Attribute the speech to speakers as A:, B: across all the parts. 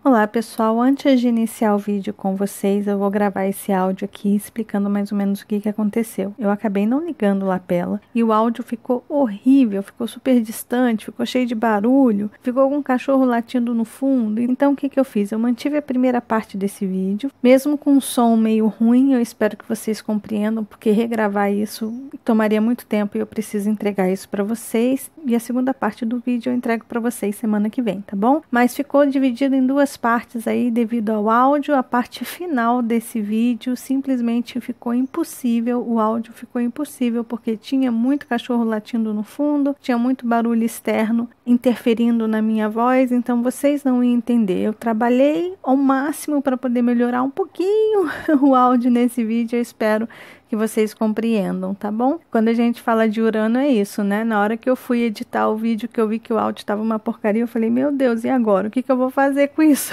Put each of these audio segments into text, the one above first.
A: Olá pessoal, antes de iniciar o vídeo com vocês, eu vou gravar esse áudio aqui explicando mais ou menos o que aconteceu. Eu acabei não ligando o lapela e o áudio ficou horrível, ficou super distante, ficou cheio de barulho, ficou algum cachorro latindo no fundo. Então o que eu fiz? Eu mantive a primeira parte desse vídeo, mesmo com um som meio ruim, eu espero que vocês compreendam, porque regravar isso tomaria muito tempo e eu preciso entregar isso para vocês. E a segunda parte do vídeo eu entrego para vocês semana que vem, tá bom? Mas ficou dividido em duas partes aí devido ao áudio. A parte final desse vídeo simplesmente ficou impossível, o áudio ficou impossível porque tinha muito cachorro latindo no fundo, tinha muito barulho externo interferindo na minha voz, então vocês não iam entender. Eu trabalhei ao máximo para poder melhorar um pouquinho o áudio nesse vídeo, eu espero que vocês compreendam, tá bom? Quando a gente fala de Urano é isso, né? Na hora que eu fui editar o vídeo, que eu vi que o áudio estava uma porcaria, eu falei, meu Deus, e agora? O que eu vou fazer com isso?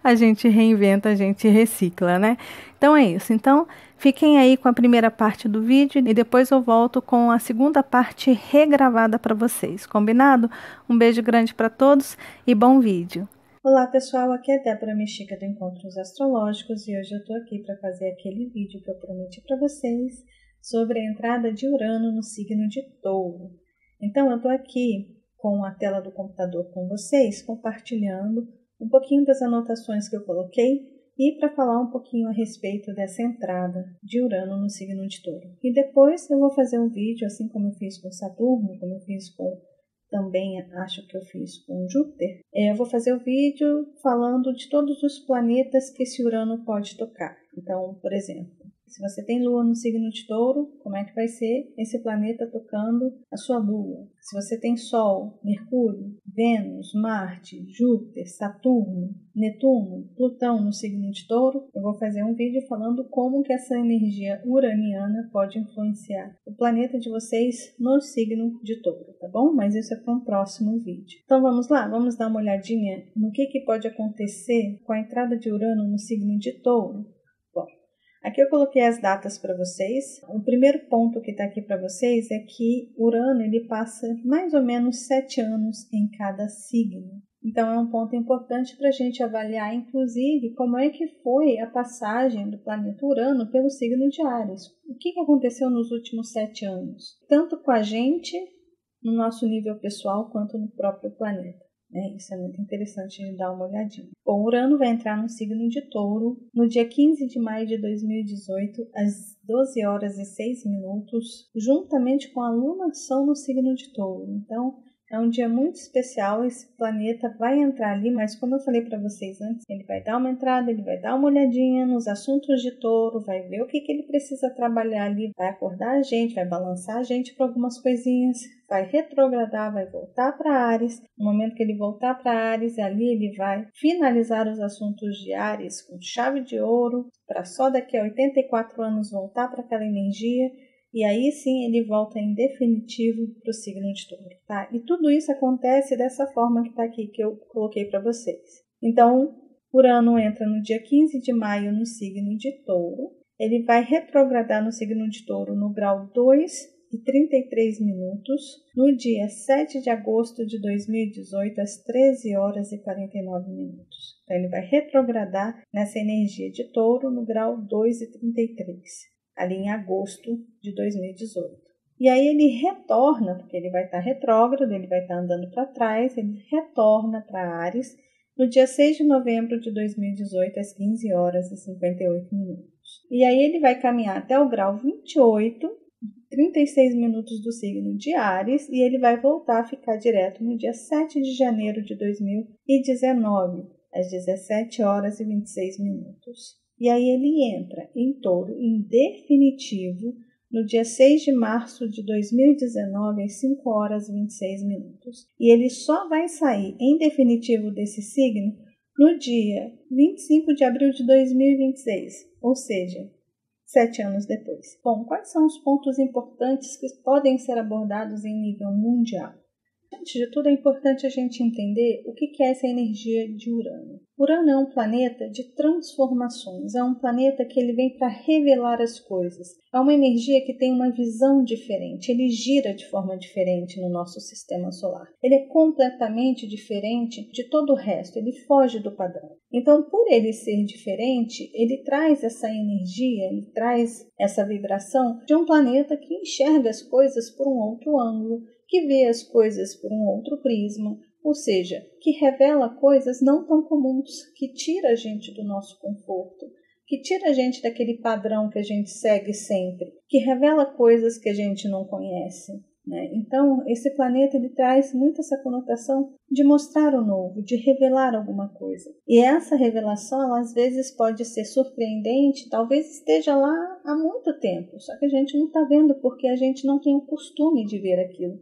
A: A gente reinventa, a gente recicla, né? Então é isso. Então, fiquem aí com a primeira parte do vídeo e depois eu volto com a segunda parte regravada para vocês, combinado? Um beijo grande para todos e bom vídeo!
B: Olá pessoal, aqui é Débora Mexica do Encontros Astrológicos e hoje eu estou aqui para fazer aquele vídeo que eu prometi para vocês sobre a entrada de Urano no signo de Touro. Então eu estou aqui com a tela do computador com vocês, compartilhando um pouquinho das anotações que eu coloquei e para falar um pouquinho a respeito dessa entrada de Urano no signo de Touro. E depois eu vou fazer um vídeo, assim como eu fiz com Saturno, como eu fiz com também acho que eu fiz com Júpiter, eu vou fazer o vídeo falando de todos os planetas que esse Urano pode tocar. Então, por exemplo, se você tem Lua no signo de Touro, como é que vai ser esse planeta tocando a sua Lua? Se você tem Sol, Mercúrio, Vênus, Marte, Júpiter, Saturno, Netuno, Plutão no signo de Touro, eu vou fazer um vídeo falando como que essa energia uraniana pode influenciar o planeta de vocês no signo de Touro, tá bom? Mas isso é para um próximo vídeo. Então vamos lá, vamos dar uma olhadinha no que pode acontecer com a entrada de Urano no signo de Touro. Bom, aqui eu coloquei as datas para vocês. O primeiro ponto que está aqui para vocês é que Urano ele passa mais ou menos 7 anos em cada signo. Então é um ponto importante para a gente avaliar, inclusive, como é que foi a passagem do planeta Urano pelo signo de Áries. O que aconteceu nos últimos 7 anos? Tanto com a gente, no nosso nível pessoal, quanto no próprio planeta. Isso é muito interessante de dar uma olhadinha. Bom, Urano vai entrar no signo de Touro no dia 15 de maio de 2018, às 12 horas e 6 minutos, juntamente com a lunação no signo de Touro. Então, é um dia muito especial, esse planeta vai entrar ali, mas como eu falei para vocês antes, ele vai dar uma entrada, ele vai dar uma olhadinha nos assuntos de Touro, vai ver o que ele precisa trabalhar ali, vai acordar a gente, vai balançar a gente para algumas coisinhas, vai retrogradar, vai voltar para Áries. No momento que ele voltar para Áries, ali ele vai finalizar os assuntos de Áries com chave de ouro, para só daqui a 84 anos voltar para aquela energia. E aí sim ele volta em definitivo para o signo de Touro, tá? E tudo isso acontece dessa forma que está aqui, que eu coloquei para vocês. Então, Urano entra no dia 15 de maio no signo de Touro. Ele vai retrogradar no signo de Touro no grau 2 e 33 minutos, no dia 7 de agosto de 2018, às 13 horas e 49 minutos. Então, ele vai retrogradar nessa energia de Touro no grau 2 e 33. Ali em agosto de 2018. E aí ele retorna, porque ele vai estar retrógrado, ele vai estar andando para trás, ele retorna para Áries no dia 6 de novembro de 2018, às 15 horas e 58 minutos. E aí ele vai caminhar até o grau 28, 36 minutos do signo de Áries, e ele vai voltar a ficar direto no dia 7 de janeiro de 2019, às 17 horas e 26 minutos. E aí ele entra em Touro em definitivo no dia 6 de março de 2019, às 5 horas e 26 minutos. E ele só vai sair em definitivo desse signo no dia 25 de abril de 2026, ou seja, 7 anos depois. Bom, quais são os pontos importantes que podem ser abordados em nível mundial? Antes de tudo, é importante a gente entender o que é essa energia de Urano. Urano é um planeta de transformações, é um planeta que ele vem para revelar as coisas. É uma energia que tem uma visão diferente, ele gira de forma diferente no nosso sistema solar. Ele é completamente diferente de todo o resto, ele foge do padrão. Então, por ele ser diferente, ele traz essa energia, ele traz essa vibração de um planeta que enxerga as coisas por um outro ângulo, que vê as coisas por um outro prisma, ou seja, que revela coisas não tão comuns, que tira a gente do nosso conforto, que tira a gente daquele padrão que a gente segue sempre, que revela coisas que a gente não conhece, né? Então, esse planeta ele traz muito essa conotação de mostrar o novo, de revelar alguma coisa. E essa revelação, ela, às vezes, pode ser surpreendente, talvez esteja lá há muito tempo, só que a gente não está vendo porque a gente não tem o costume de ver aquilo.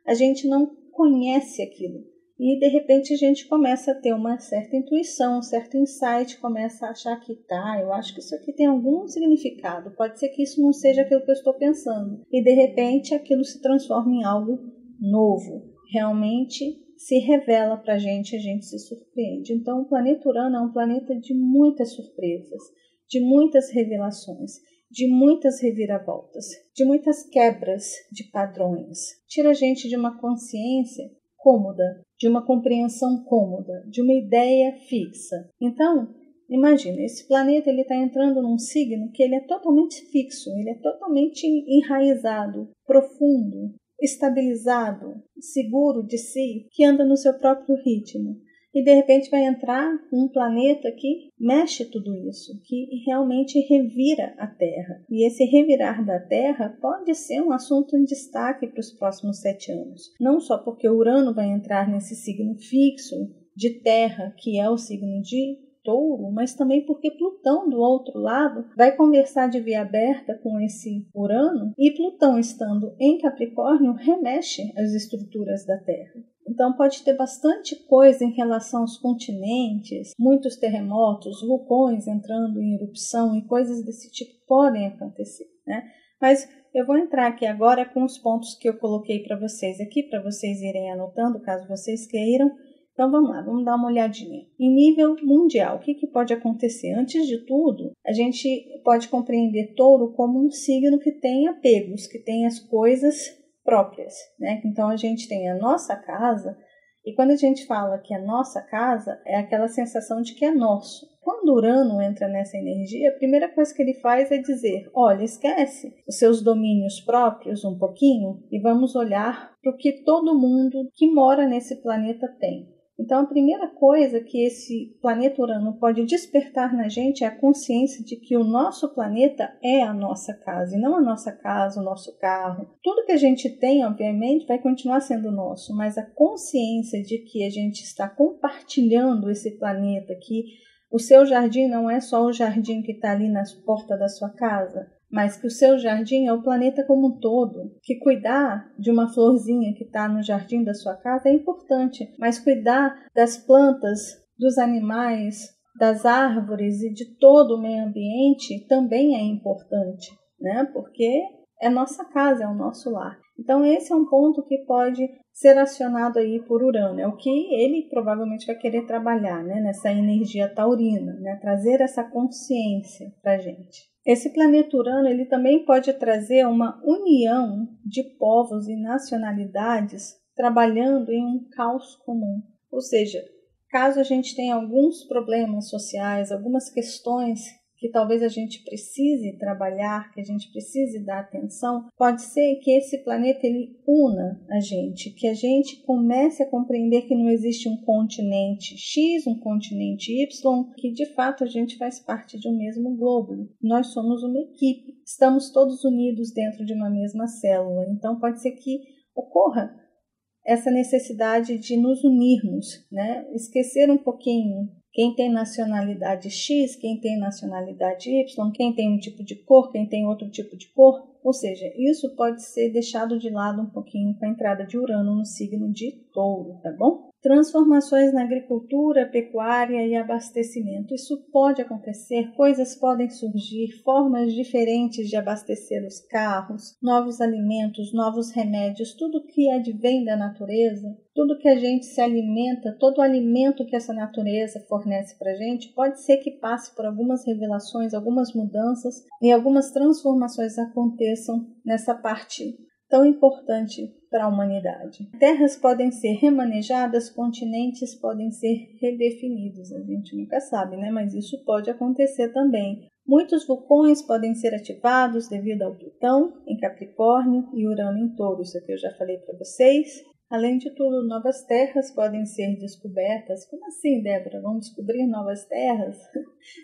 B: A gente não conhece aquilo. E, de repente, a gente começa a ter uma certa intuição, um certo insight, começa a achar que eu acho que isso aqui tem algum significado. Pode ser que isso não seja aquilo que eu estou pensando. E, de repente, aquilo se transforma em algo novo. Realmente se revela para a gente se surpreende. Então, o planeta Urano é um planeta de muitas surpresas, de muitas revelações, de muitas reviravoltas, de muitas quebras de padrões. Tira a gente de uma consciência cômoda, de uma compreensão cômoda, de uma ideia fixa. Então, imagina, esse planeta está entrando num signo que ele é totalmente fixo, ele é totalmente enraizado, profundo, estabilizado, seguro de si, que anda no seu próprio ritmo. E de repente vai entrar um planeta que mexe tudo isso, que realmente revira a Terra. E esse revirar da Terra pode ser um assunto em destaque para os próximos 7 anos. Não só porque o Urano vai entrar nesse signo fixo de Terra, que é o signo de Touro, mas também porque Plutão, do outro lado, vai conversar de via aberta com esse Urano, e Plutão, estando em Capricórnio, remexe as estruturas da Terra. Então pode ter bastante coisa em relação aos continentes, muitos terremotos, vulcões entrando em erupção e coisas desse tipo podem acontecer, né? Mas eu vou entrar aqui agora com os pontos que eu coloquei para vocês aqui, para vocês irem anotando, caso vocês queiram. Então vamos lá, vamos dar uma olhadinha. Em nível mundial, o que pode acontecer? Antes de tudo, a gente pode compreender Touro como um signo que tem apegos, que tem as coisas próprias, né? Então a gente tem a nossa casa, e quando a gente fala que é nossa casa, é aquela sensação de que é nosso. Quando Urano entra nessa energia, a primeira coisa que ele faz é dizer, olha, esquece os seus domínios próprios um pouquinho e vamos olhar para o que todo mundo que mora nesse planeta tem. Então, a primeira coisa que esse planeta Urano pode despertar na gente é a consciência de que o nosso planeta é a nossa casa, e não a nossa casa, o nosso carro. Tudo que a gente tem, obviamente, vai continuar sendo nosso, mas a consciência de que a gente está compartilhando esse planeta, que o seu jardim não é só o jardim que está ali nas portas da sua casa, mas que o seu jardim é o planeta como um todo, que cuidar de uma florzinha que está no jardim da sua casa é importante, mas cuidar das plantas, dos animais, das árvores e de todo o meio ambiente também é importante, né? Porque é nossa casa, é o nosso lar. Então esse é um ponto que pode ser acionado aí por Urano, é o que ele provavelmente vai querer trabalhar, né? Nessa energia taurina, né? Trazer essa consciência para a gente. Esse planeta Urano ele também pode trazer uma união de povos e nacionalidades trabalhando em um caos comum. Ou seja, caso a gente tenha alguns problemas sociais, algumas questões que talvez a gente precise trabalhar, que a gente precise dar atenção, pode ser que esse planeta ele una a gente, que a gente comece a compreender que não existe um continente X, um continente Y, que de fato a gente faz parte de um mesmo globo. Nós somos uma equipe, estamos todos unidos dentro de uma mesma célula. Então pode ser que ocorra essa necessidade de nos unirmos, né? Esquecer um pouquinho quem tem nacionalidade X, quem tem nacionalidade Y, quem tem um tipo de cor, quem tem outro tipo de cor. Ou seja, isso pode ser deixado de lado um pouquinho com a entrada de Urano no signo de Touro, tá bom? Transformações na agricultura, pecuária e abastecimento. Isso pode acontecer, coisas podem surgir, formas diferentes de abastecer os carros, novos alimentos, novos remédios, tudo que advém da natureza, tudo que a gente se alimenta, todo o alimento que essa natureza fornece para a gente, pode ser que passe por algumas revelações, algumas mudanças e algumas transformações aconteçam nessa parte tão importante para a humanidade. Terras podem ser remanejadas, continentes podem ser redefinidos. A gente nunca sabe, né? Mas isso pode acontecer também. Muitos vulcões podem ser ativados devido ao Plutão em Capricórnio e Urano em Touro. Isso aqui eu já falei para vocês. Além de tudo, novas terras podem ser descobertas. Como assim, Débora? Vamos descobrir novas terras?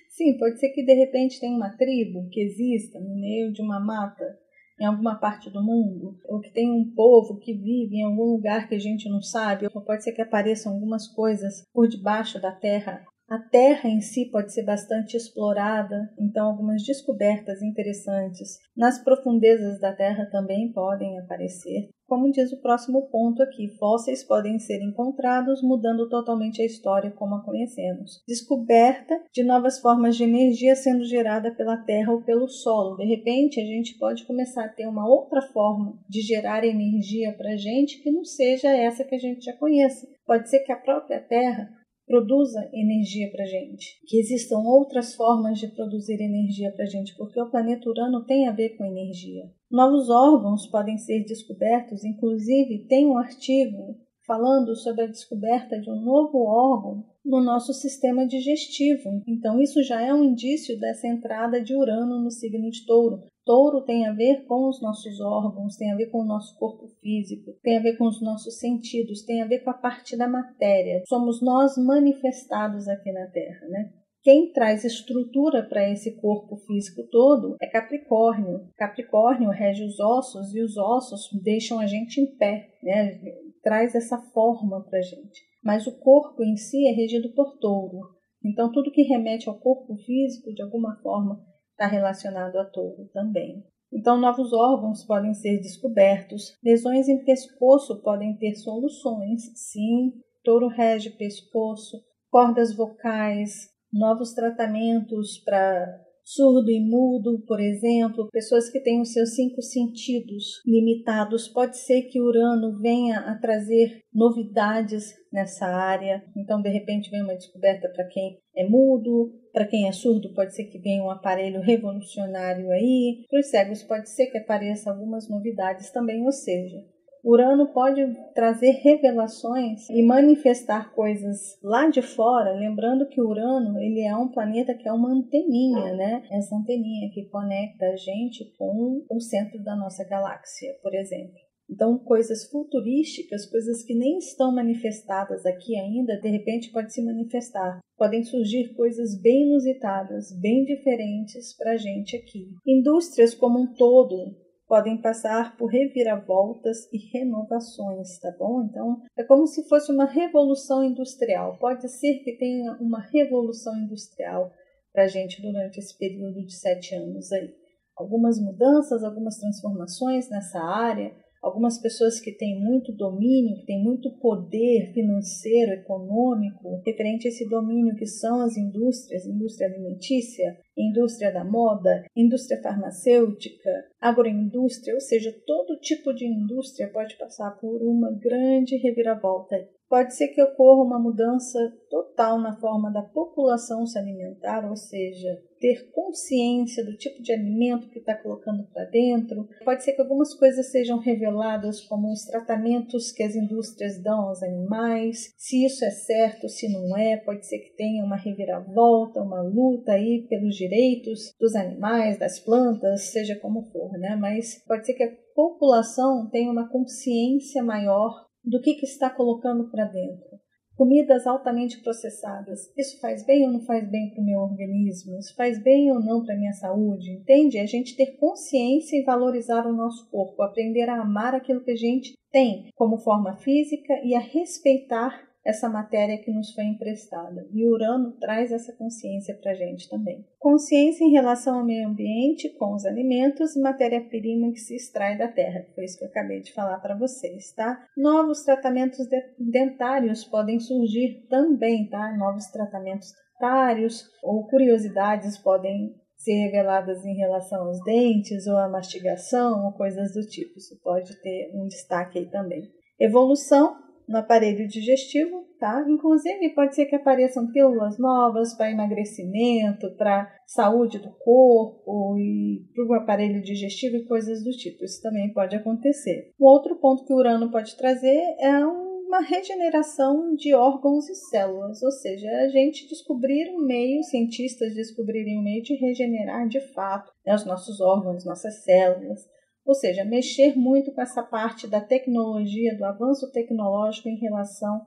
B: Sim, pode ser que de repente tenha uma tribo que exista no meio de uma mata em alguma parte do mundo, ou que tem um povo que vive em algum lugar que a gente não sabe, ou pode ser que apareçam algumas coisas por debaixo da terra. A terra em si pode ser bastante explorada, então algumas descobertas interessantes nas profundezas da terra também podem aparecer. Como diz o próximo ponto aqui, fósseis podem ser encontrados, mudando totalmente a história como a conhecemos. Descoberta de novas formas de energia sendo gerada pela terra ou pelo solo. De repente, a gente pode começar a ter uma outra forma de gerar energia para a gente que não seja essa que a gente já conhece. Pode ser que a própria terra produza energia para a gente, que existam outras formas de produzir energia para a gente, porque o planeta Urano tem a ver com energia. Novos órgãos podem ser descobertos, inclusive tem um artigo falando sobre a descoberta de um novo órgão no nosso sistema digestivo. Então isso já é um indício dessa entrada de Urano no signo de Touro. Touro tem a ver com os nossos órgãos, tem a ver com o nosso corpo físico, tem a ver com os nossos sentidos, tem a ver com a parte da matéria. Somos nós manifestados aqui na Terra, né? Quem traz estrutura para esse corpo físico todo é Capricórnio. Capricórnio rege os ossos e os ossos deixam a gente em pé, né? Traz essa forma para a gente. Mas o corpo em si é regido por Touro. Então tudo que remete ao corpo físico, de alguma forma, está relacionado a Touro também. Então, novos órgãos podem ser descobertos, lesões em pescoço podem ter soluções, sim, Touro rege pescoço, cordas vocais, novos tratamentos para surdo e mudo, por exemplo, pessoas que têm os seus 5 sentidos limitados. Pode ser que Urano venha a trazer novidades nessa área. Então, de repente, vem uma descoberta para quem é mudo, para quem é surdo, pode ser que venha um aparelho revolucionário aí. Para os cegos, pode ser que apareçam algumas novidades também, ou seja, Urano pode trazer revelações e manifestar coisas lá de fora, lembrando que Urano ele é um planeta que é uma anteninha, né? Essa anteninha que conecta a gente com o centro da nossa galáxia, por exemplo. Então, coisas futurísticas, coisas que nem estão manifestadas aqui ainda, de repente pode se manifestar. Podem surgir coisas bem inusitadas, bem diferentes para a gente aqui. Indústrias como um todo podem passar por reviravoltas e renovações, tá bom? Então, é como se fosse uma revolução industrial. Pode ser que tenha uma revolução industrial para a gente durante esse período de 7 anos aí. Algumas mudanças, algumas transformações nessa área, algumas pessoas que têm muito domínio, que têm muito poder financeiro, econômico, referente a esse domínio que são as indústrias, indústria alimentícia, indústria da moda, indústria farmacêutica, agroindústria, ou seja, todo tipo de indústria pode passar por uma grande reviravolta. Pode ser que ocorra uma mudança total na forma da população se alimentar, ou seja, ter consciência do tipo de alimento que está colocando para dentro. Pode ser que algumas coisas sejam reveladas, como os tratamentos que as indústrias dão aos animais, se isso é certo, se não é. Pode ser que tenha uma reviravolta, uma luta aí pelos direitos dos animais, das plantas, seja como for, né? Mas pode ser que a população tenha uma consciência maior do que está colocando para dentro. Comidas altamente processadas, isso faz bem ou não faz bem para o meu organismo? Isso faz bem ou não para a minha saúde? Entende? A gente ter consciência e valorizar o nosso corpo, aprender a amar aquilo que a gente tem como forma física e a respeitar essa matéria que nos foi emprestada. E Urano traz essa consciência para a gente também. Consciência em relação ao meio ambiente, com os alimentos e matéria-prima que se extrai da terra. Foi isso que eu acabei de falar para vocês, tá? Novos tratamentos dentários podem surgir também, tá? Novos tratamentos dentários ou curiosidades podem ser reveladas em relação aos dentes ou à mastigação ou coisas do tipo. Isso pode ter um destaque aí também. Evolução no aparelho digestivo, tá? Inclusive pode ser que apareçam pílulas novas para emagrecimento, para saúde do corpo e para o aparelho digestivo e coisas do tipo. Isso também pode acontecer. O outro ponto que o Urano pode trazer é uma regeneração de órgãos e células, ou seja, a gente descobrir um meio, cientistas descobrirem um meio de regenerar de fato, né, os nossos órgãos, nossas células, ou seja, mexer muito com essa parte da tecnologia, do avanço tecnológico em relação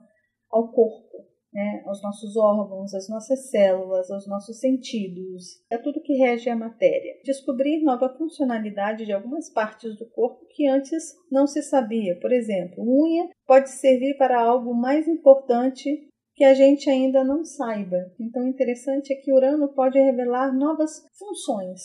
B: ao corpo, né, aos nossos órgãos, às nossas células, aos nossos sentidos, é tudo que rege a matéria. Descobrir nova funcionalidade de algumas partes do corpo que antes não se sabia. Por exemplo, unha pode servir para algo mais importante que a gente ainda não saiba. Então, o interessante é que Urano pode revelar novas funções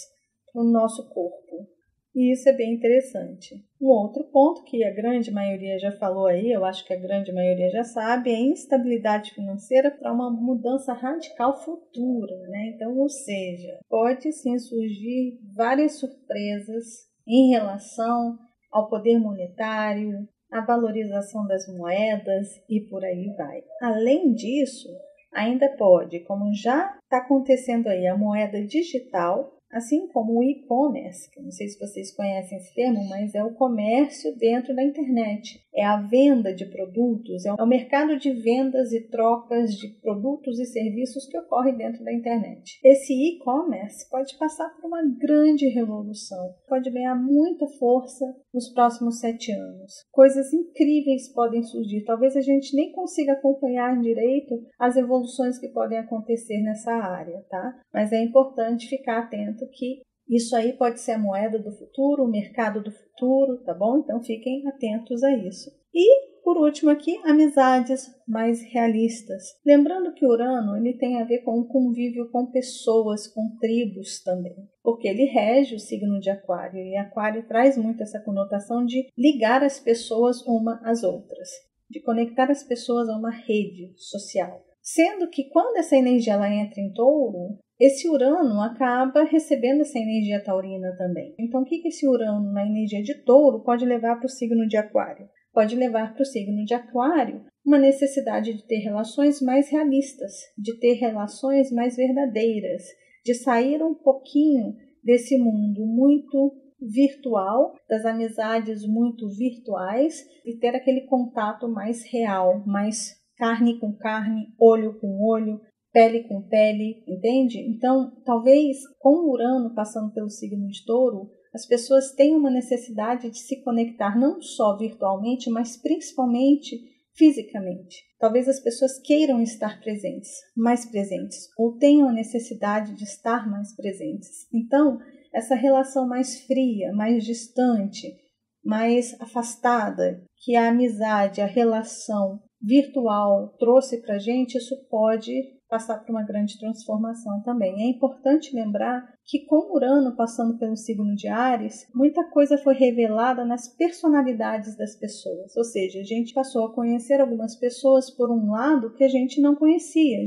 B: no nosso corpo. E isso é bem interessante. Um outro ponto que a grande maioria já falou aí, eu acho que a grande maioria já sabe, é a instabilidade financeira para uma mudança radical futura, né? Então, ou seja, pode sim surgir várias surpresas em relação ao poder monetário, à valorização das moedas e por aí vai. Além disso, ainda pode, como já está acontecendo aí, a moeda digital, assim como o e-commerce, que não sei se vocês conhecem esse termo, mas é o comércio dentro da internet. É a venda de produtos, é o mercado de vendas e trocas de produtos e serviços que ocorre dentro da internet. Esse e-commerce pode passar por uma grande revolução, pode ganhar muita força nos próximos 7 anos. Coisas incríveis podem surgir, talvez a gente nem consiga acompanhar direito as evoluções que podem acontecer nessa área, tá? Mas é importante ficar atento que isso aí pode ser a moeda do futuro, o mercado do futuro, tá bom? Então fiquem atentos a isso. E, por último aqui, amizades mais realistas. Lembrando que Urano ele tem a ver com o convívio com pessoas, com tribos também. Porque ele rege o signo de Aquário. E Aquário traz muito essa conotação de ligar as pessoas uma às outras. De conectar as pessoas a uma rede social. Sendo que quando essa energia ela entra em Touro, esse Urano acaba recebendo essa energia taurina também. Então, o que esse Urano na energia de Touro pode levar para o signo de Aquário? Pode levar para o signo de Aquário uma necessidade de ter relações mais realistas, de ter relações mais verdadeiras, de sair um pouquinho desse mundo muito virtual, das amizades muito virtuais e ter aquele contato mais real, mais carne com carne, olho com olho, pele com pele, entende? Então, talvez com o Urano passando pelo signo de Touro, as pessoas têm uma necessidade de se conectar não só virtualmente, mas principalmente fisicamente. Talvez as pessoas queiram estar presentes, mais presentes, ou tenham a necessidade de estar mais presentes. Então, essa relação mais fria, mais distante, mais afastada, que a amizade, a relação virtual trouxe para a gente, isso pode passar por uma grande transformação também. É importante lembrar que com Urano passando pelo signo de Áries, muita coisa foi revelada nas personalidades das pessoas. Ou seja, a gente passou a conhecer algumas pessoas por um lado que a gente não conhecia.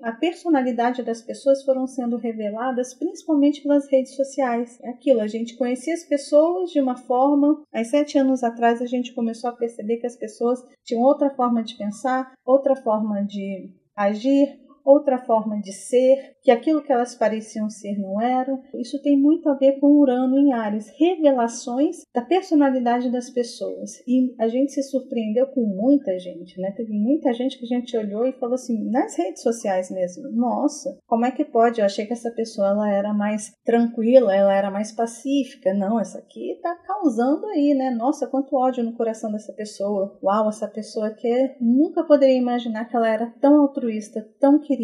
B: A personalidade das pessoas foram sendo reveladas principalmente pelas redes sociais. É aquilo, a gente conhecia as pessoas de uma forma. Há 7 anos atrás a gente começou a perceber que as pessoas tinham outra forma de pensar, outra forma de agir, outra forma de ser, que aquilo que elas pareciam ser não eram. Isso tem muito a ver com Urano em Áries, revelações da personalidade das pessoas. E a gente se surpreendeu com muita gente, né? Teve muita gente que a gente olhou e falou assim, nas redes sociais mesmo, nossa, como é que pode? Eu achei que essa pessoa ela era mais tranquila, ela era mais pacífica. Não, essa aqui tá causando aí, né? Nossa, quanto ódio no coração dessa pessoa. Uau, essa pessoa que nunca poderia imaginar que ela era tão altruísta, tão querida.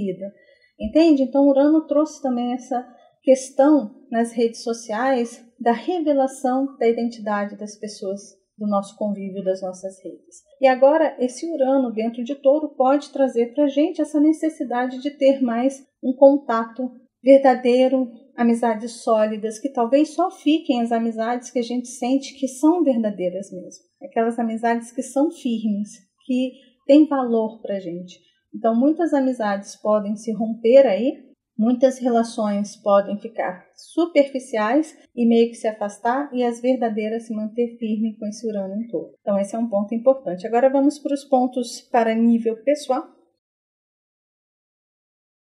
B: Entende? Então, Urano trouxe também essa questão nas redes sociais da revelação da identidade das pessoas do nosso convívio, das nossas redes. E agora esse Urano dentro de Touro pode trazer para a gente essa necessidade de ter mais um contato verdadeiro, amizades sólidas, que talvez só fiquem as amizades que a gente sente que são verdadeiras mesmo. Aquelas amizades que são firmes, que têm valor para a gente. Então muitas amizades podem se romper aí, muitas relações podem ficar superficiais e meio que se afastar, e as verdadeiras se manter firmes com esse Urano em Touro. Então esse é um ponto importante. Agora vamos para os pontos para nível pessoal.